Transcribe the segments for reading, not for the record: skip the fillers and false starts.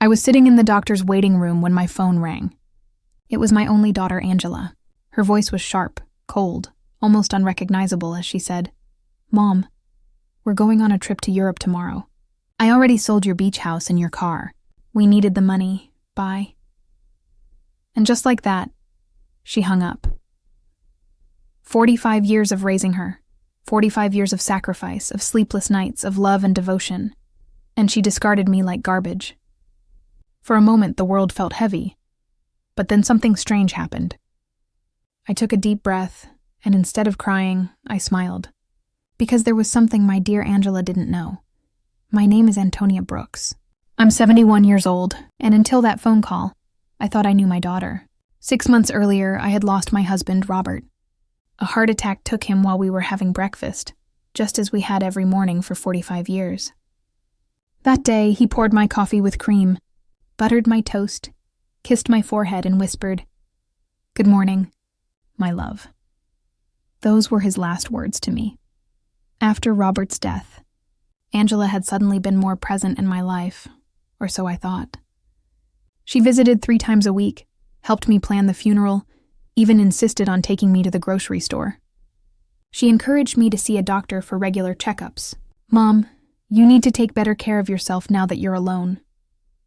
I was sitting in the doctor's waiting room when my phone rang. It was my only daughter, Angela. Her voice was sharp, cold, almost unrecognizable as she said, "Mom, we're going on a trip to Europe tomorrow. I already sold your beach house and your car. We needed the money. Bye." And just like that, she hung up. 45 years of raising her, 45 years of sacrifice, of sleepless nights, of love and devotion, and she discarded me like garbage. For a moment, the world felt heavy, but then something strange happened. I took a deep breath, and instead of crying, I smiled. Because there was something my dear Angela didn't know. My name is Antonia Brooks. I'm 71 years old, and until that phone call, I thought I knew my daughter. 6 months earlier, I had lost my husband, Robert. A heart attack took him while we were having breakfast, just as we had every morning for 45 years. That day, he poured my coffee with cream, buttered my toast, kissed my forehead, and whispered, "Good morning, my love." Those were his last words to me. After Robert's death, Angela had suddenly been more present in my life, or so I thought. She visited 3 times a week, helped me plan the funeral, even insisted on taking me to the grocery store. She encouraged me to see a doctor for regular checkups. "Mom, you need to take better care of yourself now that you're alone,"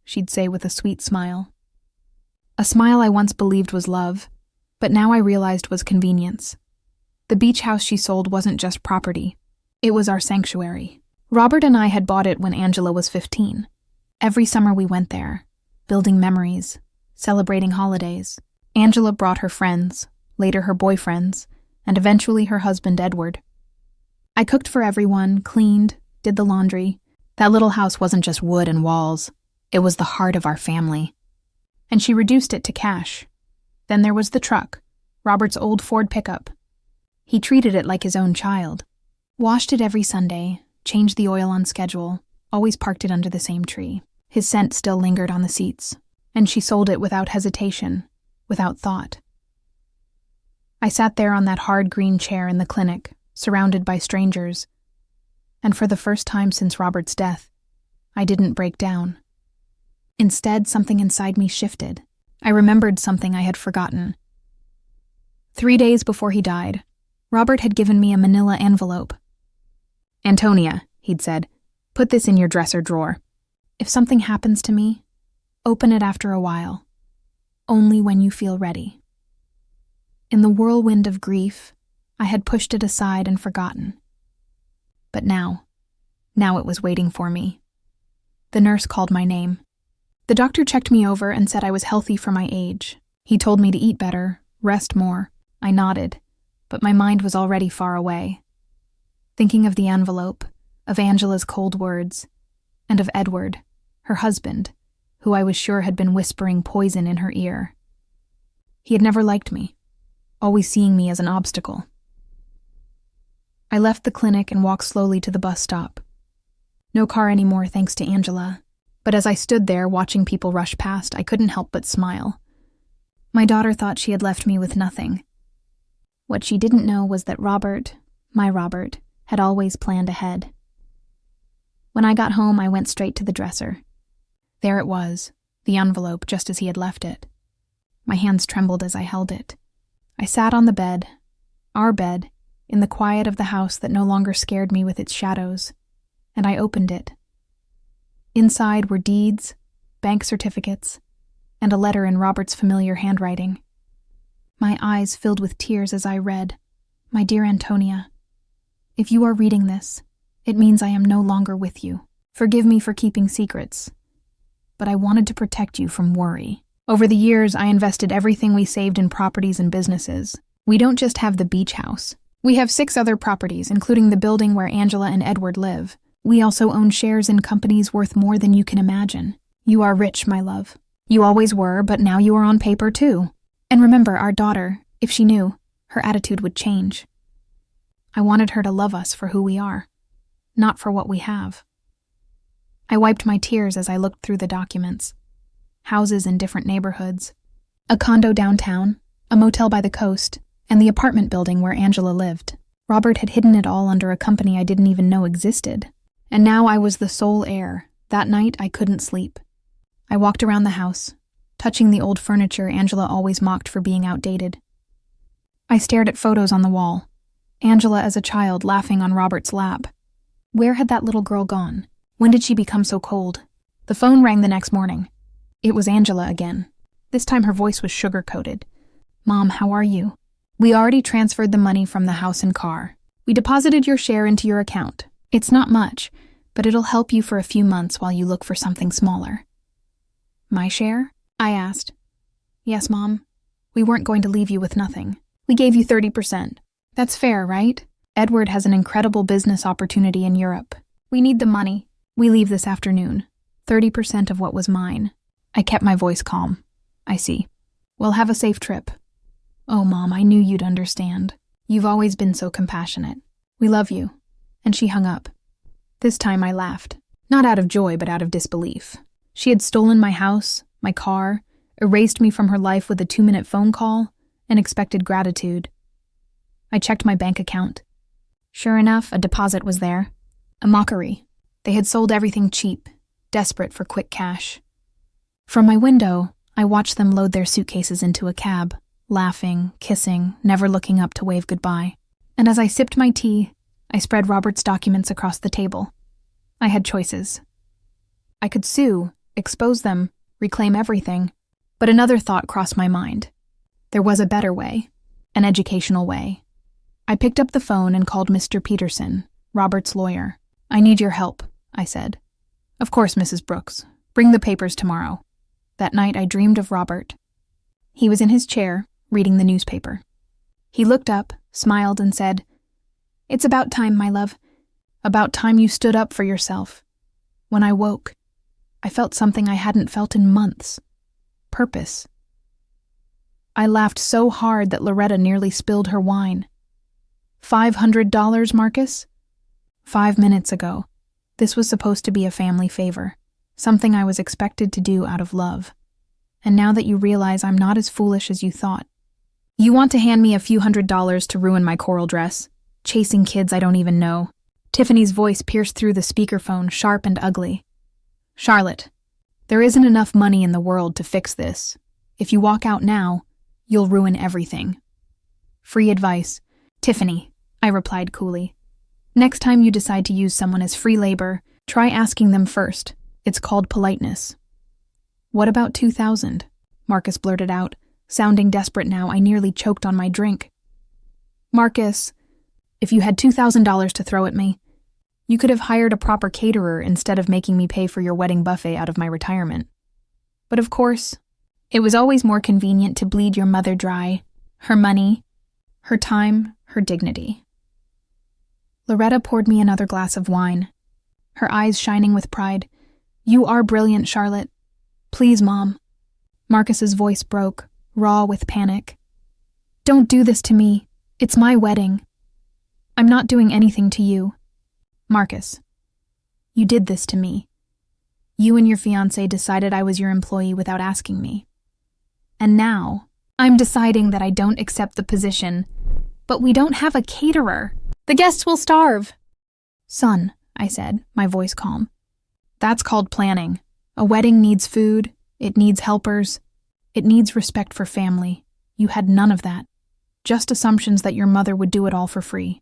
she'd say with a sweet smile. A smile I once believed was love, but now I realized was convenience. The beach house she sold wasn't just property. It was our sanctuary. Robert and I had bought it when Angela was 15. Every summer we went there, building memories, celebrating holidays. Angela brought her friends, later her boyfriends, and eventually her husband, Edward. I cooked for everyone, cleaned, did the laundry. That little house wasn't just wood and walls. It was the heart of our family. And she reduced it to cash. Then there was the truck, Robert's old Ford pickup. He treated it like his own child. Washed it every Sunday, changed the oil on schedule, always parked it under the same tree. His scent still lingered on the seats, and she sold it without hesitation, without thought. I sat there on that hard green chair in the clinic, surrounded by strangers, and for the first time since Robert's death, I didn't break down. Instead, something inside me shifted. I remembered something I had forgotten. 3 days before he died, Robert had given me a manila envelope. "Antonia," he'd said, "put this in your dresser drawer. If something happens to me, open it after a while. Only when you feel ready." In the whirlwind of grief, I had pushed it aside and forgotten. But now it was waiting for me. The nurse called my name. The doctor checked me over and said I was healthy for my age. He told me to eat better, rest more. I nodded, but my mind was already far away. Thinking of the envelope, of Angela's cold words, and of Edward, her husband, who I was sure had been whispering poison in her ear. He had never liked me, always seeing me as an obstacle. I left the clinic and walked slowly to the bus stop. No car anymore, thanks to Angela. But as I stood there watching people rush past, I couldn't help but smile. My daughter thought she had left me with nothing. What she didn't know was that Robert, my Robert, had always planned ahead. When I got home, I went straight to the dresser. There it was, the envelope just as he had left it. My hands trembled as I held it. I sat on the bed, our bed, in the quiet of the house that no longer scared me with its shadows, and I opened it. Inside were deeds, bank certificates, and a letter in Robert's familiar handwriting. My eyes filled with tears as I read, "My dear Antonia, if you are reading this, it means I am no longer with you. Forgive me for keeping secrets, but I wanted to protect you from worry. Over the years, I invested everything we saved in properties and businesses. We don't just have the beach house. We have 6 other properties, including the building where Angela and Edward live. We also own shares in companies worth more than you can imagine. You are rich, my love. You always were, but now you are on paper too. And remember, our daughter, if she knew, her attitude would change. I wanted her to love us for who we are, not for what we have." I wiped my tears as I looked through the documents. Houses in different neighborhoods. A condo downtown, a motel by the coast, and the apartment building where Angela lived. Robert had hidden it all under a company I didn't even know existed. And now I was the sole heir. That night I couldn't sleep. I walked around the house, touching the old furniture Angela always mocked for being outdated. I stared at photos on the wall. Angela as a child laughing on Robert's lap. Where had that little girl gone? When did she become so cold? The phone rang the next morning. It was Angela again. This time her voice was sugar-coated. "Mom, how are you? We already transferred the money from the house and car. We deposited your share into your account. It's not much, but it'll help you for a few months while you look for something smaller." "My share?" I asked. "Yes, Mom. We weren't going to leave you with nothing. We gave you 30%. That's fair, right? Edward has an incredible business opportunity in Europe. We need the money. We leave this afternoon. 30% of what was mine." I kept my voice calm. "I see. We'll have a safe trip." "Oh, Mom, I knew you'd understand. You've always been so compassionate. We love you." And she hung up. This time I laughed. Not out of joy, but out of disbelief. She had stolen my house, my car, erased me from her life with a 2-minute phone call, and expected gratitude. I checked my bank account. Sure enough, a deposit was there. A mockery. They had sold everything cheap, desperate for quick cash. From my window, I watched them load their suitcases into a cab, laughing, kissing, never looking up to wave goodbye. And as I sipped my tea, I spread Robert's documents across the table. I had choices. I could sue, expose them, reclaim everything, but another thought crossed my mind. There was a better way, an educational way. I picked up the phone and called Mr. Peterson, Robert's lawyer. "I need your help," I said. "Of course, Mrs. Brooks. Bring the papers tomorrow." That night I dreamed of Robert. He was in his chair, reading the newspaper. He looked up, smiled, and said, "It's about time, my love. About time you stood up for yourself." When I woke, I felt something I hadn't felt in months. Purpose. I laughed so hard that Loretta nearly spilled her wine. $500, Marcus? 5 minutes ago. This was supposed to be a family favor, something I was expected to do out of love. And now that you realize I'm not as foolish as you thought. You want to hand me a few $100s to ruin my coral dress, chasing kids I don't even know. Tiffany's voice pierced through the speakerphone, sharp and ugly. "Charlotte, there isn't enough money in the world to fix this. If you walk out now, you'll ruin everything." "Free advice." "Tiffany," I replied coolly. "Next time you decide to use someone as free labor, try asking them first. It's called politeness." "What about 2,000? Marcus blurted out, sounding desperate now. I nearly choked on my drink. "Marcus, if you had $2,000 to throw at me, you could have hired a proper caterer instead of making me pay for your wedding buffet out of my retirement. But of course, it was always more convenient to bleed your mother dry, her money, her time, her dignity." Loretta poured me another glass of wine, her eyes shining with pride. "You are brilliant, Charlotte. Please, Mom." Marcus's voice broke, raw with panic. "Don't do this to me. It's my wedding. I'm not doing anything to you." "Marcus, you did this to me. You and your fiancé decided I was your employee without asking me. And now, I'm deciding that I don't accept the position. But we don't have a caterer. The guests will starve." "Son," I said, my voice calm. "That's called planning. A wedding needs food. It needs helpers. It needs respect for family. You had none of that. Just assumptions that your mother would do it all for free.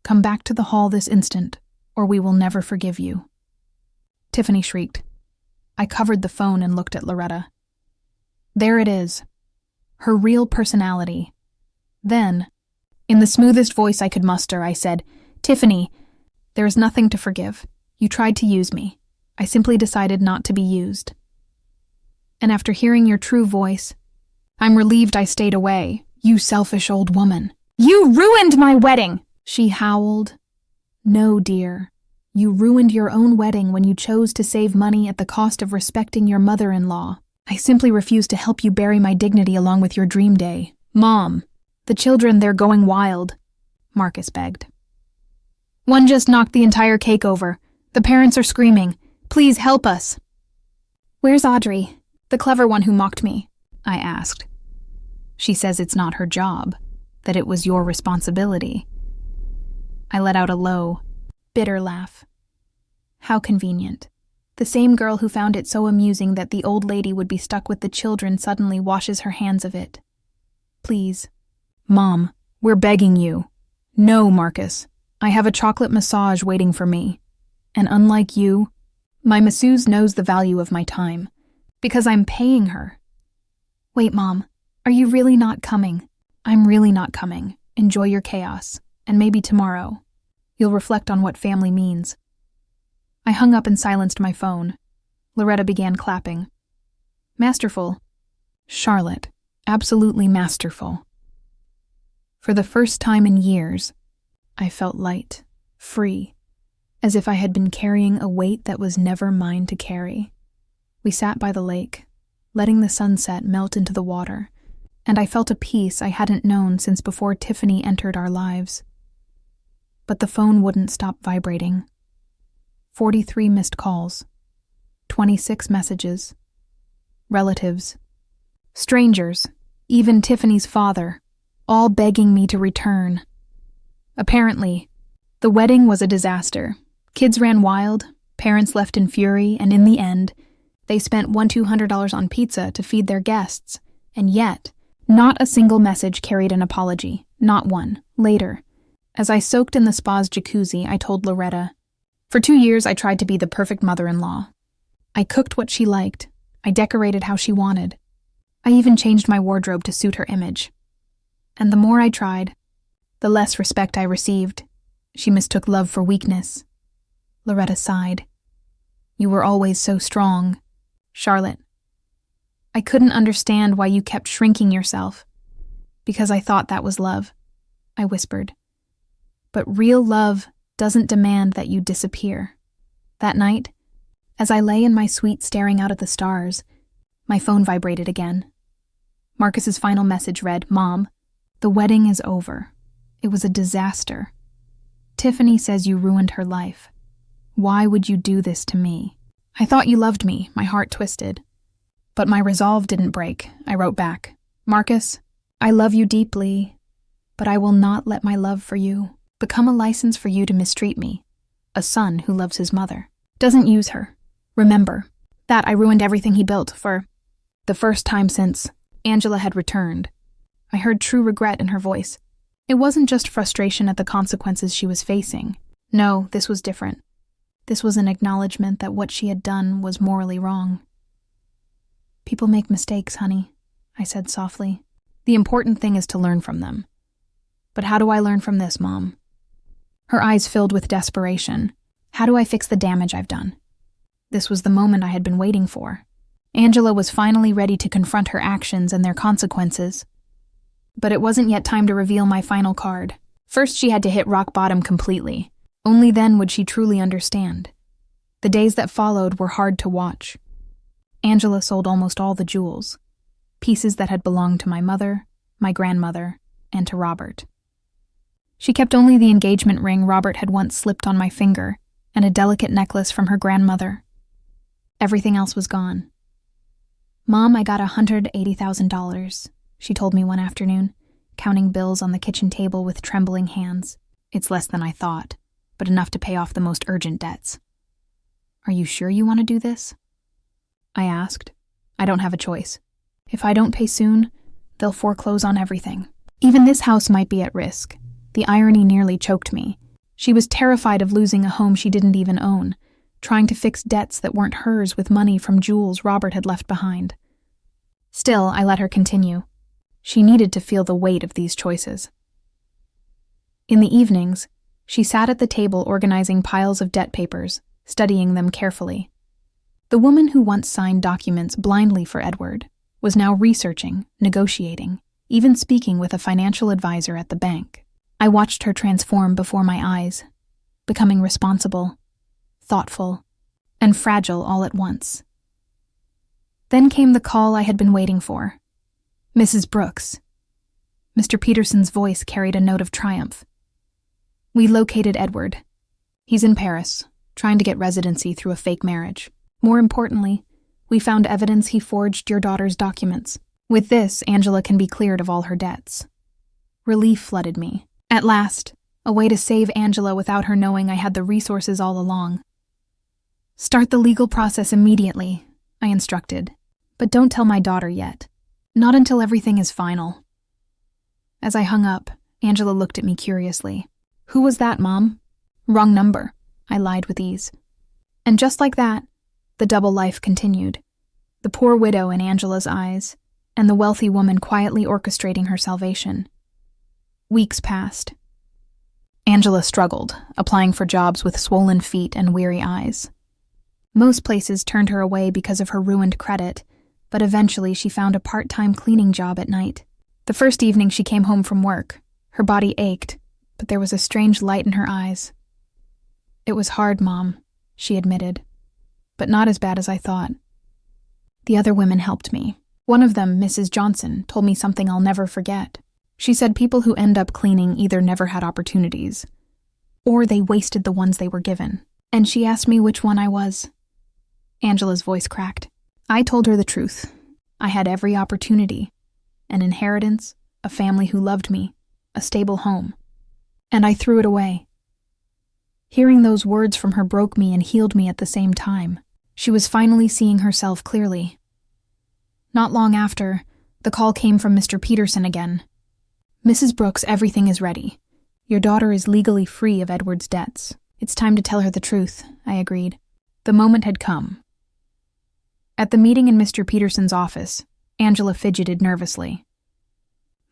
Come back to the hall this instant, or we will never forgive you." Tiffany shrieked. I covered the phone and looked at Loretta. There it is. Her real personality. Then, in the smoothest voice I could muster, I said, "Tiffany, there is nothing to forgive. You tried to use me. I simply decided not to be used. And after hearing your true voice, I'm relieved I stayed away, you selfish old woman." "You ruined my wedding!" she howled. "No, dear. You ruined your own wedding when you chose to save money at the cost of respecting your mother-in-law. I simply refuse to help you bury my dignity along with your dream day." "Mom, the children, they're going wild," Marcus begged. "One just knocked the entire cake over. The parents are screaming. Please help us." "Where's Audrey, the clever one who mocked me?" I asked. "She says it's not her job, that it was your responsibility." I let out a low, bitter laugh. How convenient. The same girl who found it so amusing that the old lady would be stuck with the children suddenly washes her hands of it. Please. Mom, we're begging you. No, Marcus. I have a chocolate massage waiting for me. And unlike you, my masseuse knows the value of my time. Because I'm paying her. Wait, Mom. Are you really not coming? I'm really not coming. Enjoy your chaos. And maybe tomorrow, you'll reflect on what family means. I hung up and silenced my phone. Loretta began clapping. Masterful. Charlotte. Absolutely masterful. For the first time in years, I felt light, free, as if I had been carrying a weight that was never mine to carry. We sat by the lake, letting the sunset melt into the water, and I felt a peace I hadn't known since before Tiffany entered our lives. But the phone wouldn't stop vibrating. 43 missed calls, 26 messages, relatives, strangers, even Tiffany's father, all begging me to return. Apparently, the wedding was a disaster. Kids ran wild, parents left in fury, and in the end, they spent $200 on pizza to feed their guests, and yet, not a single message carried an apology, not one. Later, as I soaked in the spa's jacuzzi, I told Loretta, for 2 years I tried to be the perfect mother-in-law. I cooked what she liked. I decorated how she wanted. I even changed my wardrobe to suit her image. And the more I tried, the less respect I received. She mistook love for weakness. Loretta sighed. You were always so strong, Charlotte. I couldn't understand why you kept shrinking yourself. Because I thought that was love, I whispered. But real love doesn't demand that you disappear. That night, as I lay in my suite staring out at the stars, my phone vibrated again. Marcus's final message read, Mom, the wedding is over. It was a disaster. Tiffany says you ruined her life. Why would you do this to me? I thought you loved me, my heart twisted. But my resolve didn't break. I wrote back, Marcus, I love you deeply, but I will not let my love for you become a license for you to mistreat me, a son who loves his mother. Doesn't use her. Remember that I ruined everything he built for the first time since Angela had returned. I heard true regret in her voice. It wasn't just frustration at the consequences she was facing. No, this was different. This was an acknowledgement that what she had done was morally wrong. People make mistakes, honey, I said softly. The important thing is to learn from them. But how do I learn from this, Mom? Her eyes filled with desperation. How do I fix the damage I've done? This was the moment I had been waiting for. Angela was finally ready to confront her actions and their consequences. But it wasn't yet time to reveal my final card. First, she had to hit rock bottom completely. Only then would she truly understand. The days that followed were hard to watch. Angela sold almost all the jewels, pieces that had belonged to my mother, my grandmother, and to Robert. She kept only the engagement ring Robert had once slipped on my finger and a delicate necklace from her grandmother. Everything else was gone. Mom, I got $180,000, she told me one afternoon, counting bills on the kitchen table with trembling hands. It's less than I thought, but enough to pay off the most urgent debts. Are you sure you want to do this? I asked. I don't have a choice. If I don't pay soon, they'll foreclose on everything. Even this house might be at risk. The irony nearly choked me. She was terrified of losing a home she didn't even own, trying to fix debts that weren't hers with money from jewels Robert had left behind. Still, I let her continue. She needed to feel the weight of these choices. In the evenings, she sat at the table organizing piles of debt papers, studying them carefully. The woman who once signed documents blindly for Edward was now researching, negotiating, even speaking with a financial advisor at the bank. I watched her transform before my eyes, becoming responsible, thoughtful, and fragile all at once. Then came the call I had been waiting for. Mrs. Brooks. Mr. Peterson's voice carried a note of triumph. We located Edward. He's in Paris, trying to get residency through a fake marriage. More importantly, we found evidence he forged your daughter's documents. With this, Angela can be cleared of all her debts. Relief flooded me. At last, a way to save Angela without her knowing I had the resources all along. "Start the legal process immediately," I instructed. "But don't tell my daughter yet. Not until everything is final." As I hung up, Angela looked at me curiously. "Who was that, Mom?" "Wrong number," I lied with ease. And just like that, the double life continued. The poor widow in Angela's eyes, and the wealthy woman quietly orchestrating her salvation. Weeks passed. Angela struggled, applying for jobs with swollen feet and weary eyes. Most places turned her away because of her ruined credit, but eventually she found a part-time cleaning job at night. The first evening she came home from work, her body ached, but there was a strange light in her eyes. "It was hard, Mom," she admitted, "but not as bad as I thought." The other women helped me. One of them, Mrs. Johnson, told me something I'll never forget. She said people who end up cleaning either never had opportunities, or they wasted the ones they were given. And she asked me which one I was. Angela's voice cracked. I told her the truth. I had every opportunity. An inheritance, a family who loved me, a stable home. And I threw it away. Hearing those words from her broke me and healed me at the same time. She was finally seeing herself clearly. Not long after, the call came from Mr. Peterson again. "Mrs. Brooks, everything is ready. Your daughter is legally free of Edward's debts. It's time to tell her the truth," I agreed. The moment had come. At the meeting in Mr. Peterson's office, Angela fidgeted nervously.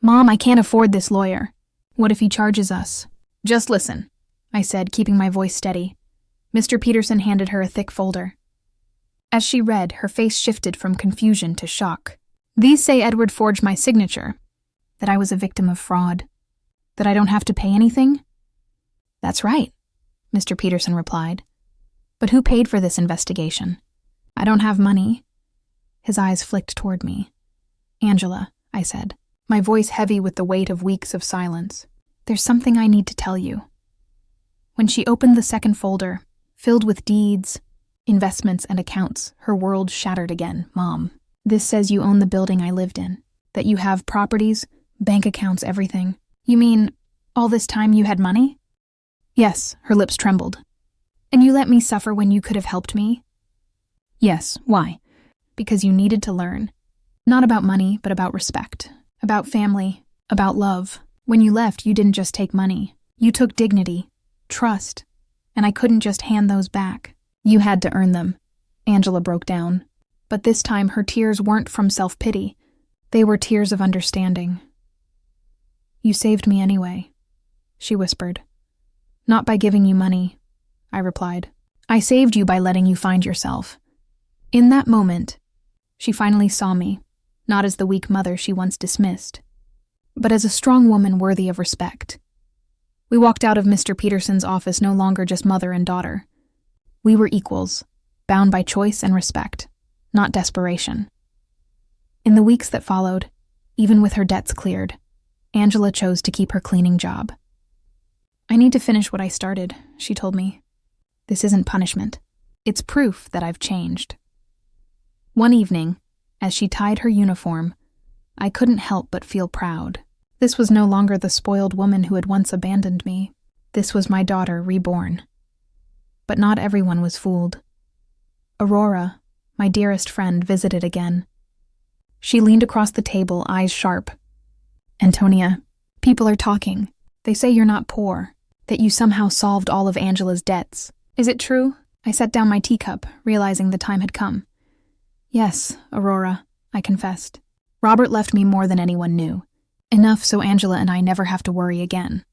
"Mom, I can't afford this lawyer. What if he charges us?" "Just listen," I said, keeping my voice steady. Mr. Peterson handed her a thick folder. As she read, her face shifted from confusion to shock. "These say Edward forged my signature, that I was a victim of fraud, that I don't have to pay anything?" "That's right," Mr. Peterson replied. "But who paid for this investigation?" "I don't have money." His eyes flicked toward me. "Angela," I said, my voice heavy with the weight of weeks of silence, "there's something I need to tell you." When she opened the second folder, filled with deeds, investments, and accounts, her world shattered again. "Mom, this says you own the building I lived in, that you have properties, bank accounts, everything. You mean all this time you had money?" "Yes," her lips trembled. "And you let me suffer when you could have helped me?" "Yes, why?" "Because you needed to learn. Not about money, but about respect, about family, about love. When you left, you didn't just take money. You took dignity, trust, and I couldn't just hand those back. You had to earn them." Angela broke down. But this time her tears weren't from self-pity. They were tears of understanding. "You saved me anyway," she whispered. "Not by giving you money," I replied. "I saved you by letting you find yourself." In that moment, she finally saw me, not as the weak mother she once dismissed, but as a strong woman worthy of respect. We walked out of Mr. Peterson's office no longer just mother and daughter. We were equals, bound by choice and respect, not desperation. In the weeks that followed, even with her debts cleared, Angela chose to keep her cleaning job. "I need to finish what I started," she told me. "This isn't punishment. It's proof that I've changed." One evening, as she tied her uniform, I couldn't help but feel proud. This was no longer the spoiled woman who had once abandoned me. This was my daughter reborn. But not everyone was fooled. Aurora, my dearest friend, visited again. She leaned across the table, eyes sharp. "Antonia, people are talking. They say you're not poor, that you somehow solved all of Angela's debts. Is it true?" I set down my teacup, realizing the time had come. "Yes, Aurora," I confessed. "Robert left me more than anyone knew. Enough so Angela and I never have to worry again."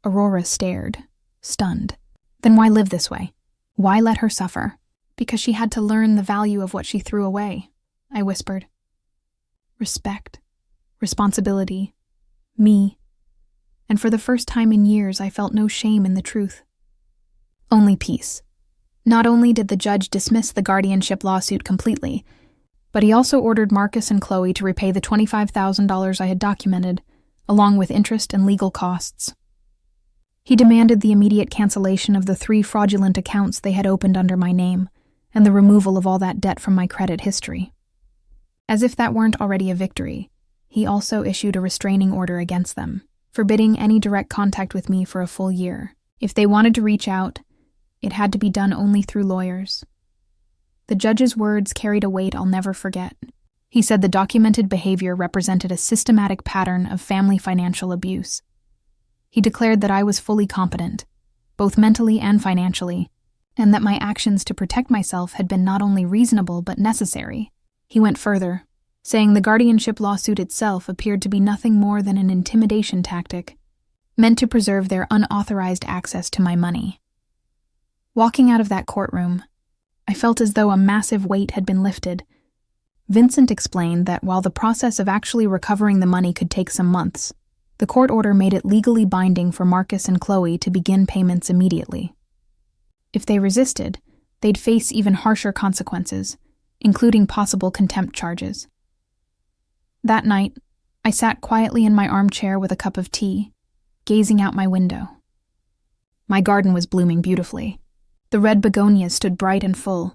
Aurora stared, stunned. "Then why live this way? Why let her suffer?" "Because she had to learn the value of what she threw away," I whispered. Respect, responsibility, me. And for the first time in years, I felt no shame in the truth. Only peace. Not only did the judge dismiss the guardianship lawsuit completely, but he also ordered Marcus and Chloe to repay the $25,000 I had documented, along with interest and legal costs. He demanded the immediate cancellation of the 3 fraudulent accounts they had opened under my name, and the removal of all that debt from my credit history. As if that weren't already a victory, he also issued a restraining order against them, forbidding any direct contact with me for a full year. If they wanted to reach out, It had to be done only through lawyers. The judge's words carried a weight I'll never forget. He said the documented behavior represented a systematic pattern of family financial abuse. He declared that I was fully competent, both mentally and financially, and that my actions to protect myself had been not only reasonable but necessary. He went further, saying the guardianship lawsuit itself appeared to be nothing more than an intimidation tactic, meant to preserve their unauthorized access to my money. Walking out of that courtroom, I felt as though a massive weight had been lifted. Vincent explained that while the process of actually recovering the money could take some months, the court order made it legally binding for Marcus and Chloe to begin payments immediately. If they resisted, they'd face even harsher consequences, including possible contempt charges. That night, I sat quietly in my armchair with a cup of tea, gazing out my window. My garden was blooming beautifully. The red begonias stood bright and full,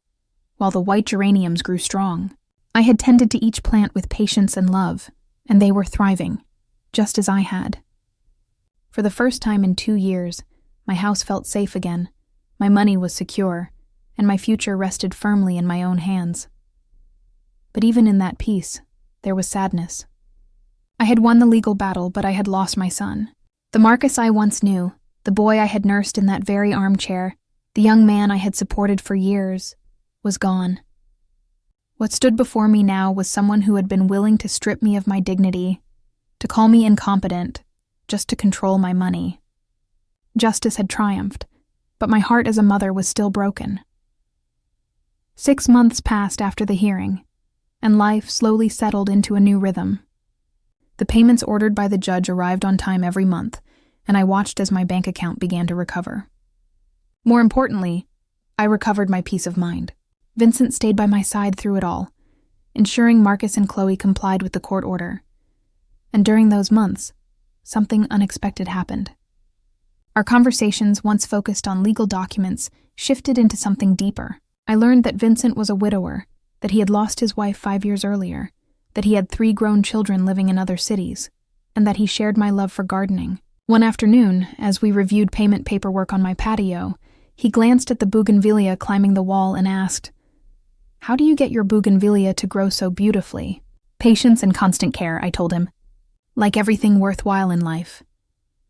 while the white geraniums grew strong. I had tended to each plant with patience and love, and they were thriving, just as I had. For the first time in 2 years, my house felt safe again, my money was secure, and my future rested firmly in my own hands. But even in that peace, there was sadness. I had won the legal battle, but I had lost my son. The Marcus I once knew, the boy I had nursed in that very armchair, the young man I had supported for years, was gone. What stood before me now was someone who had been willing to strip me of my dignity, to call me incompetent, just to control my money. Justice had triumphed, but my heart as a mother was still broken. 6 months passed after the hearing, and life slowly settled into a new rhythm. The payments ordered by the judge arrived on time every month, and I watched as my bank account began to recover. More importantly, I recovered my peace of mind. Vincent stayed by my side through it all, ensuring Marcus and Chloe complied with the court order. And during those months, something unexpected happened. Our conversations, once focused on legal documents, shifted into something deeper. I learned that Vincent was a widower, that he had lost his wife 5 years earlier, that he had 3 grown children living in other cities, and that he shared my love for gardening. One afternoon, as we reviewed payment paperwork on my patio, he glanced at the bougainvillea climbing the wall and asked, "How do you get your bougainvillea to grow so beautifully?" "Patience and constant care," I told him. "Like everything worthwhile in life."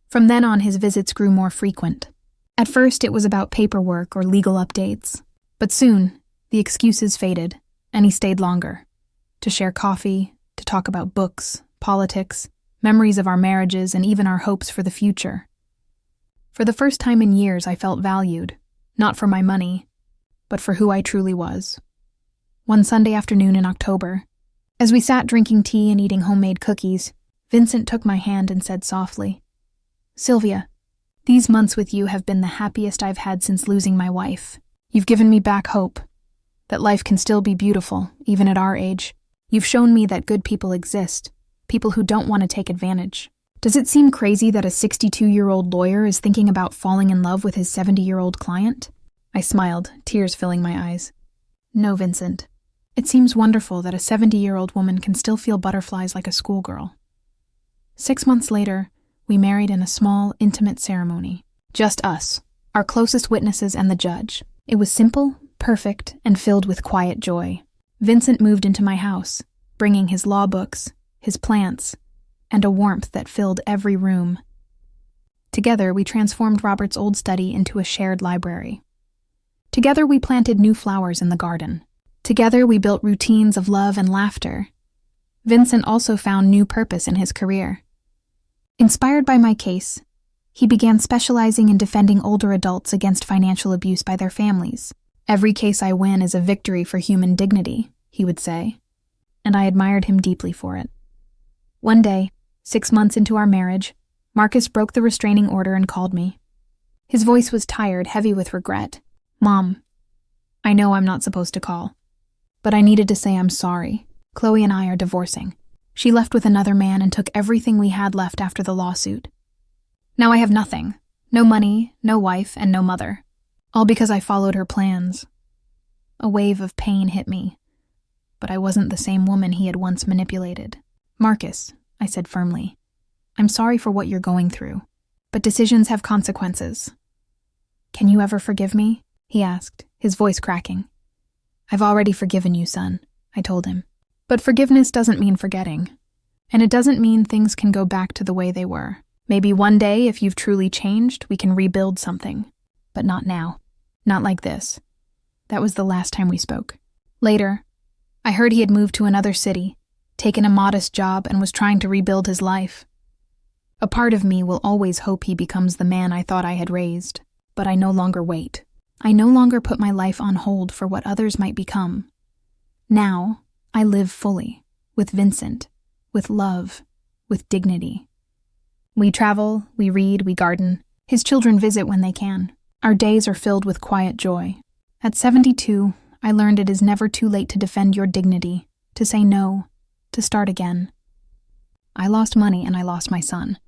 From then on, his visits grew more frequent. At first, it was about paperwork or legal updates. But soon, the excuses faded, and he stayed longer. To share coffee, to talk about books, politics, memories of our marriages, and even our hopes for the future. For the first time in years, I felt valued, not for my money, but for who I truly was. One Sunday afternoon in October, as we sat drinking tea and eating homemade cookies, Vincent took my hand and said softly, "Sylvia, these months with you have been the happiest I've had since losing my wife. You've given me back hope, that life can still be beautiful, even at our age. You've shown me that good people exist, people who don't want to take advantage. Does it seem crazy that a 62-year-old lawyer is thinking about falling in love with his 70-year-old client?" I smiled, tears filling my eyes. "No, Vincent. It seems wonderful that a 70-year-old woman can still feel butterflies like a schoolgirl." 6 months later, we married in a small, intimate ceremony. Just us, our closest witnesses and the judge. It was simple, perfect, and filled with quiet joy. Vincent moved into my house, bringing his law books, his plants, and a warmth that filled every room. Together, we transformed Robert's old study into a shared library. Together, we planted new flowers in the garden. Together, we built routines of love and laughter. Vincent also found new purpose in his career. Inspired by my case, he began specializing in defending older adults against financial abuse by their families. "Every case I win is a victory for human dignity," he would say, and I admired him deeply for it. One day, 6 months into our marriage, Marcus broke the restraining order and called me. His voice was tired, heavy with regret. "Mom, I know I'm not supposed to call, but I needed to say I'm sorry. Chloe and I are divorcing. She left with another man and took everything we had left after the lawsuit. Now I have nothing. No money, no wife, and no mother. All because I followed her plans." A wave of pain hit me, but I wasn't the same woman he had once manipulated. "Marcus," I said firmly, "I'm sorry for what you're going through, but decisions have consequences. Can you ever forgive me?" he asked, his voice cracking. I've already forgiven you, son, I told him. But forgiveness doesn't mean forgetting. And it doesn't mean things can go back to the way they were. Maybe one day, if you've truly changed, we can rebuild something. But not now. Not like this. That was the last time we spoke. Later, I heard he had moved to another city, taken a modest job, and was trying to rebuild his life. A part of me will always hope he becomes the man I thought I had raised, but I no longer wait. I no longer put my life on hold for what others might become. Now, I live fully, with Vincent, with love, with dignity. We travel, we read, we garden. His children visit when they can. Our days are filled with quiet joy. At 72, I learned it is never too late to defend your dignity, to say no, to start again. I lost money and I lost my son,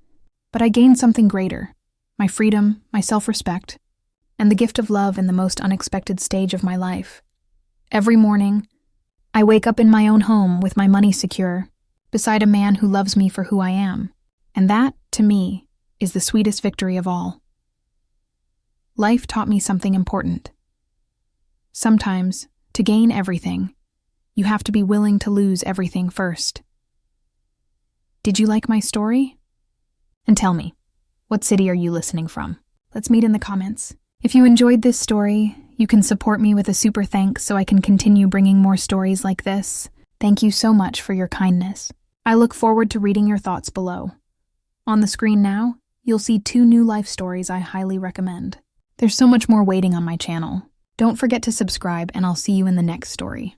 but I gained something greater, my freedom, my self-respect, and the gift of love in the most unexpected stage of my life. Every morning, I wake up in my own home with my money secure, beside a man who loves me for who I am, and that, to me, is the sweetest victory of all. Life taught me something important. Sometimes, to gain everything, you have to be willing to lose everything first. Did you like my story? And tell me, what city are you listening from? Let's meet in the comments. If you enjoyed this story, you can support me with a super thanks so I can continue bringing more stories like this. Thank you so much for your kindness. I look forward to reading your thoughts below. On the screen now, you'll see 2 new life stories I highly recommend. There's so much more waiting on my channel. Don't forget to subscribe, and I'll see you in the next story.